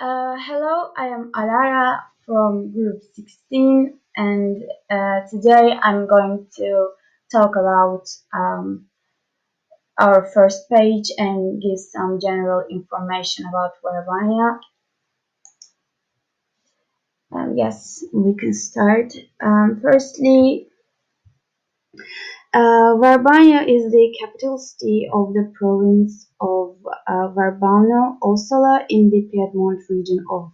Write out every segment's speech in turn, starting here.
Hello, I am Alara from Group 16, and today I'm going to talk about our first page and give some general information about Verbania. Yes, we can start. Firstly, Verbania is the capital city of the province of Verbano Ossola in the Piedmont region of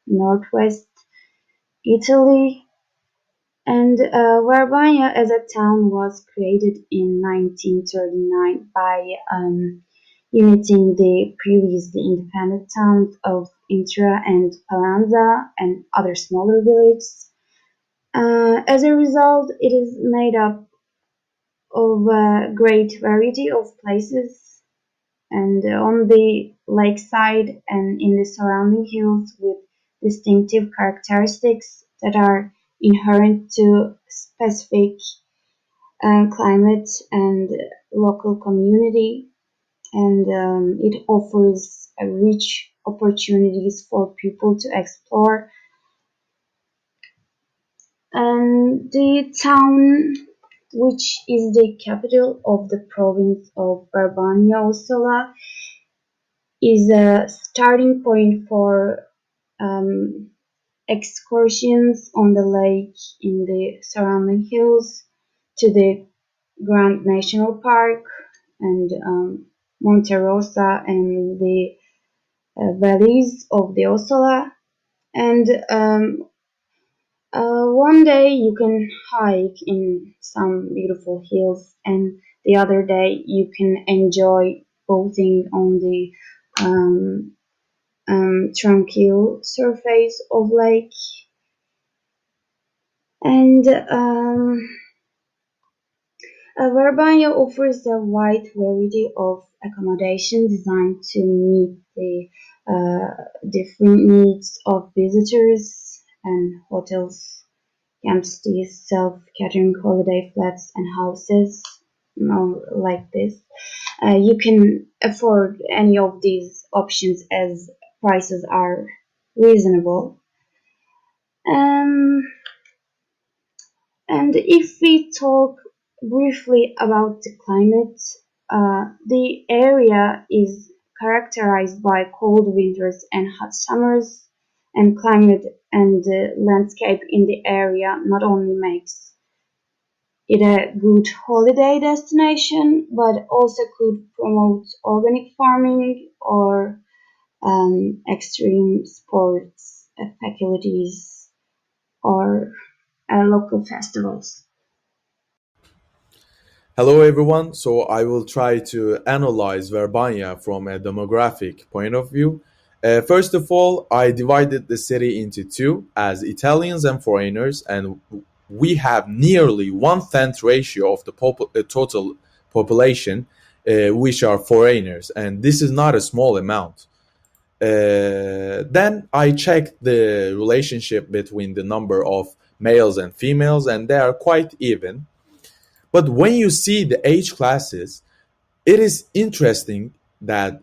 northwest Italy. And Verbania as a town was created in 1939 by uniting the previously independent towns of Intra and Palanza and other smaller villages. As a result, it is made up of a great variety of places and on the lakeside and in the surrounding hills with distinctive characteristics that are inherent to specific climate and local community, and it offers rich opportunities for people to explore. And the town, which is the capital of the province of Verbania Ossola, is a starting point for um, excursions on the lake in the surrounding hills to the Grand National Park and Monte Rosa and the valleys of the Ossola. And one day you can hike in some beautiful hills, and the other day you can enjoy boating on the um, tranquil surface of lake. And Verbania offers a wide variety of accommodation designed to meet the different needs of visitors and hotels, campsites, self-catering holiday flats, and houses like this. You can afford any of these options as prices are reasonable. Um, And if we talk briefly about the climate, the area is characterized by cold winters and hot summers, and climate and the landscape in the area not only makes it a good holiday destination, but also could promote organic farming or extreme sports faculties or local festivals. Hello, everyone. So I will try to analyze Verbania from a demographic point of view. First of all, I divided the city into two as Italians and foreigners, and we have nearly one-tenth ratio of the total population, which are foreigners, and this is not a small amount. Then I checked the relationship between the number of males and females, and they are quite even. But when you see the age classes, it is interesting that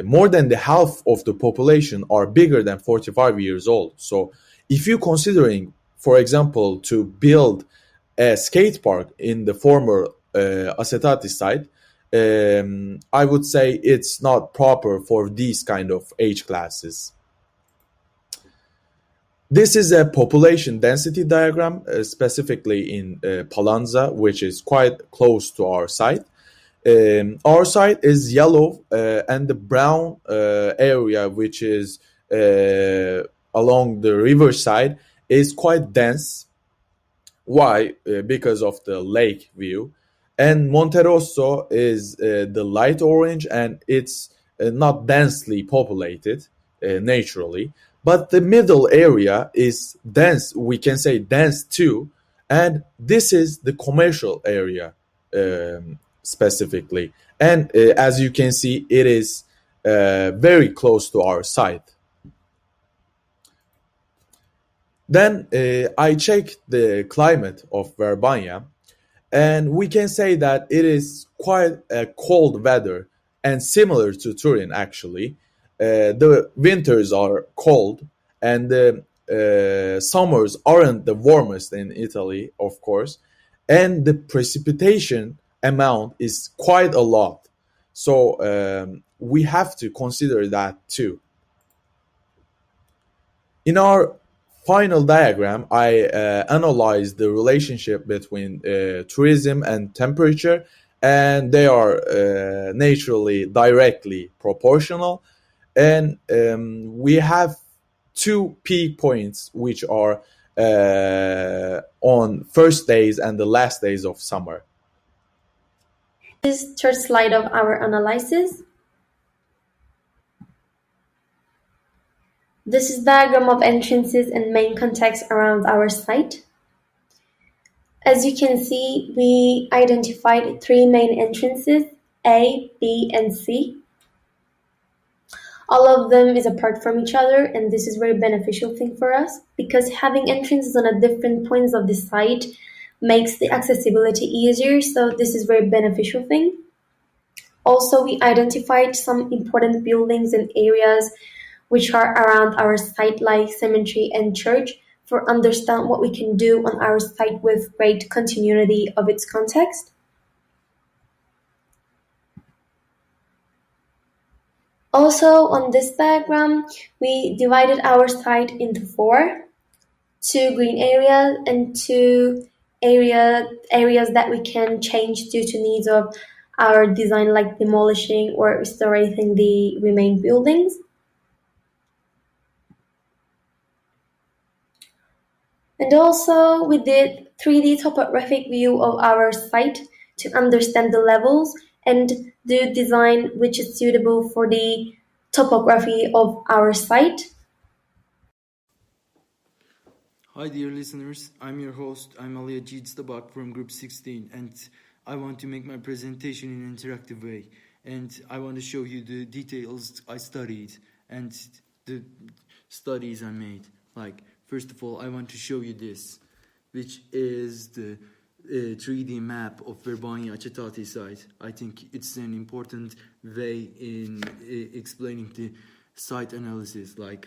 more than the half of the population are bigger than 45 years old. So if you're considering, for example, to build a skate park in the former Acetati site, I would say it's not proper for these kind of age classes. This is a population density diagram, specifically in Palanza, which is quite close to our site. Our site is yellow, and the brown area, which is along the riverside, is quite dense. Why? Because of the lake view. And Monterosso is the light orange, and it's not densely populated naturally. But the middle area is dense. We can say dense too, and this is the commercial area specifically. And as you can see, it is very close to our site. Then I checked the climate of Verbania, and we can say that it is quite a cold weather and similar to Turin actually. The winters are cold, and the summers aren't the warmest in Italy, of course, and the precipitation amount is quite a lot. So we have to consider that too. In our final diagram, I analyzed the relationship between tourism and temperature, and they are naturally directly proportional. And we have two peak points, which are on first days and the last days of summer. This third slide of our analysis. This is diagram of entrances and main context around our site. As you can see, we identified three main entrances, A, B, and C. All of them is apart from each other, and this is very beneficial thing for us because having entrances on a different points of the site makes the accessibility easier, so this is very beneficial thing. Also, we identified some important buildings and areas which are around our site like cemetery and church for understand what we can do on our site with great continuity of its context. Also, on this diagram, we divided our site into four, two green areas and two areas that we can change due to needs of our design, like demolishing or restoring the remained buildings. And also, we did 3D topographic view of our site to understand the levels and do design which is suitable for the topography of our site. Hi dear listeners, I'm your host, I'm Aliya Tabak from Group 16, and I want to make my presentation in an interactive way, and I want to show you the details I studied and the studies I made. Like, first of all, I want to show you this, which is the 3D map of Verbania Acetati site. I think it's an important way in explaining the site analysis. Like,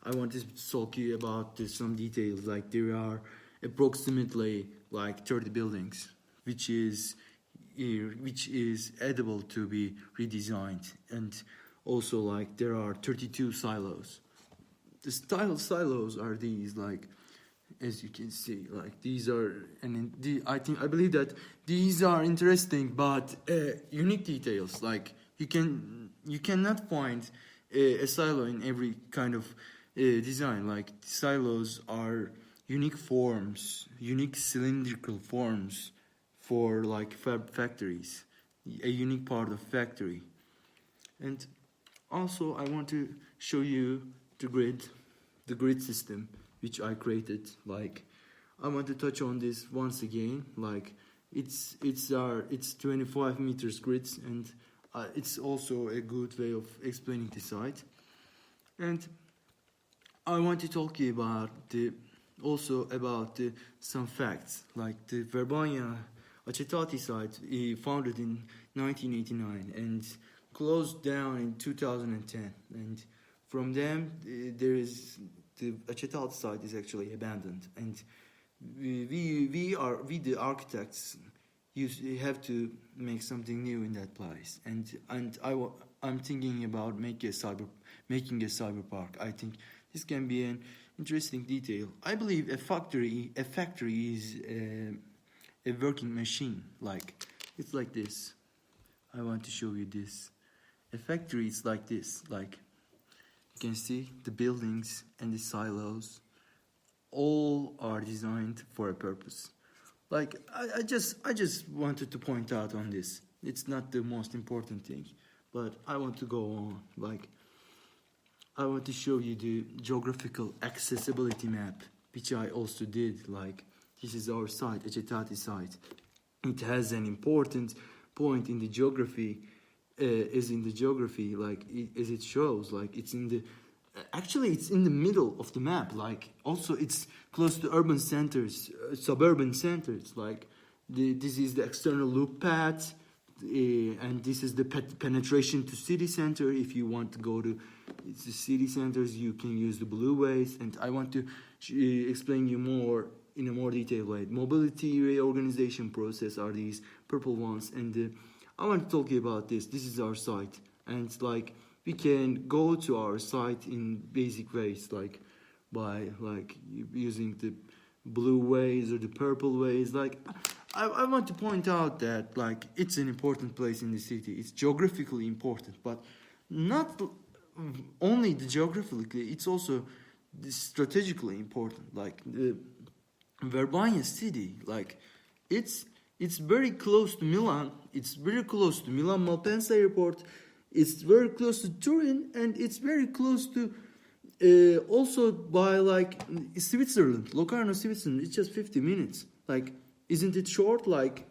I want to talk you about some details. Like, there are approximately like 30 buildings, which is able to be redesigned, and also like there are 32 silos. The silos are these, like, as you can see, like these are, and I believe that these are interesting but unique details. Like, you cannot find a silo in every kind of design. Like, silos are unique forms, unique cylindrical forms for like factories, a unique part of factory. And also I want to show you the grid system which I created. Like, I want to touch on this once again. Like, it's 25 meters grids, and it's also a good way of explaining the site. And I want to talk to you about some facts. Like, the Verbania Acetati site, founded in 1989 and closed down in 2010. And from them, the Acetati site is actually abandoned. And we the architects have to make something new in that place. And I'm thinking about making a cyber park. I think this can be an interesting detail. I believe a factory is a working machine. Like, it's like this. I want to show you this. A factory is like this. Like, you can see the buildings and the silos all are designed for a purpose. Like, I just wanted to point out on this. It's not the most important thing, but I want to go on. Like, I want to show you the geographical accessibility map, which I also did. Like, this is our site, Acetati site. It has an important point in the geography, like, as it shows. Like, it's in the, actually it's in the middle of the map. Like, also it's close to urban centers, suburban centers. Like, this is the external loop path and this is the penetration to city center. If you want to go to the city centers, you can use the blue ways. And I want to explain you more in a more detailed way. Mobility reorganization process are these purple ones, and I want to talk you about this. This is our site, and like we can go to our site in basic ways, like by like using the blue ways or the purple ways. Like I want to point out that like it's an important place in the city. It's geographically important, but not only the geographically, it's also strategically important. Like the Verbania city, like it's very close to Milan. It's very close to Milan Malpensa Airport. It's very close to Turin, and it's very close to also by like Switzerland, Locarno, Switzerland. It's just 50 minutes. Like, isn't it short? Like,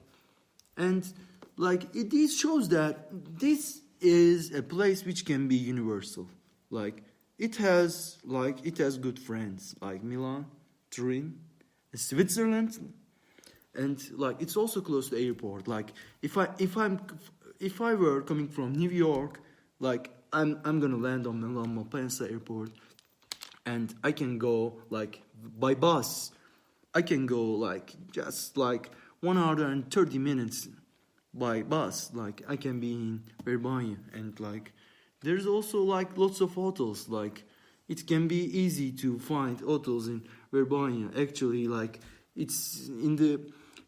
and like this shows that this is a place which can be universal. Like it has good friends like Milan, Turin, Switzerland, and like it's also close to the airport. Like if I were coming from New York, like I'm gonna land on Milan Malpensa Airport, and I can go like by bus. I can go like just like 1 hour and 30 minutes by bus. Like I can be in Verbania, and like there's also like lots of hotels. Like it can be easy to find hotels in Verbania. Actually, like it's in the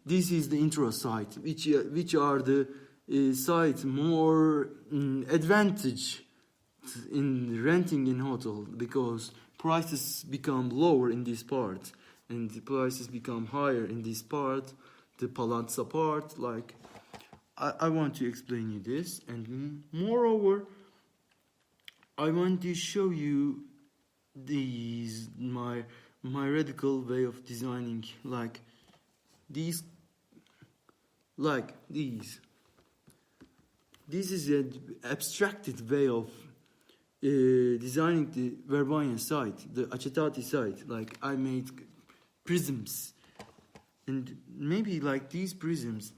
this is the intro site, which are the sites more advantage in renting in hotel, because prices become lower in this part and the prices become higher in this part, the Palazzo part. Like I want to explain you this, and moreover I want to show you these my radical way of designing, like these. This is an abstracted way of designing the Verbania site, the Acetati site. Like I made prisms, and maybe like these prisms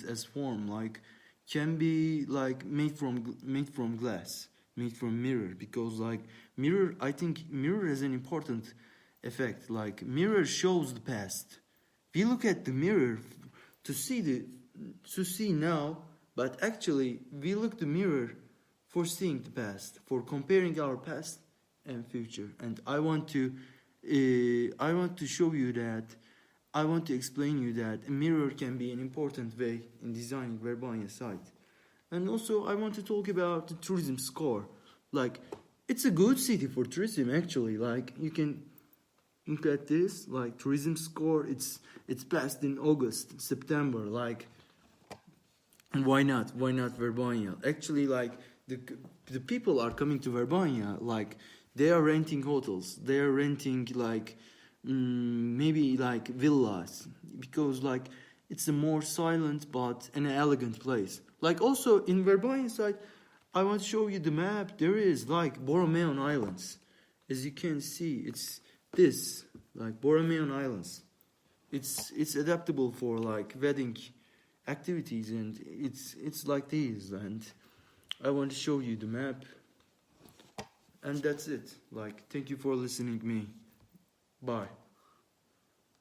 as form like can be like made from glass, made from mirror, because like mirror, I think mirror has an important effect. Like mirror shows the past. We look at the mirror to see now, but actually we look the mirror for seeing the past, for comparing our past and future. And I want to show you that, I want to explain you that a mirror can be an important way in designing Verbania site. And also I want to talk about the tourism score. Like it's a good city for tourism actually. Like you can look at this, like tourism score, it's passed in August, September, like, and why not Verbania? Actually, like the people are coming to Verbania, like they are renting hotels, they are renting like maybe like villas, because like it's a more silent but an elegant place. Like also in Verbania side, I want to show you the map. There is like Borromean Islands, as you can see. It's this, like Borromean Islands. It's adaptable for like wedding activities, and it's like this. And I want to show you the map, and that's it. Like, thank you for listening to me. Bye.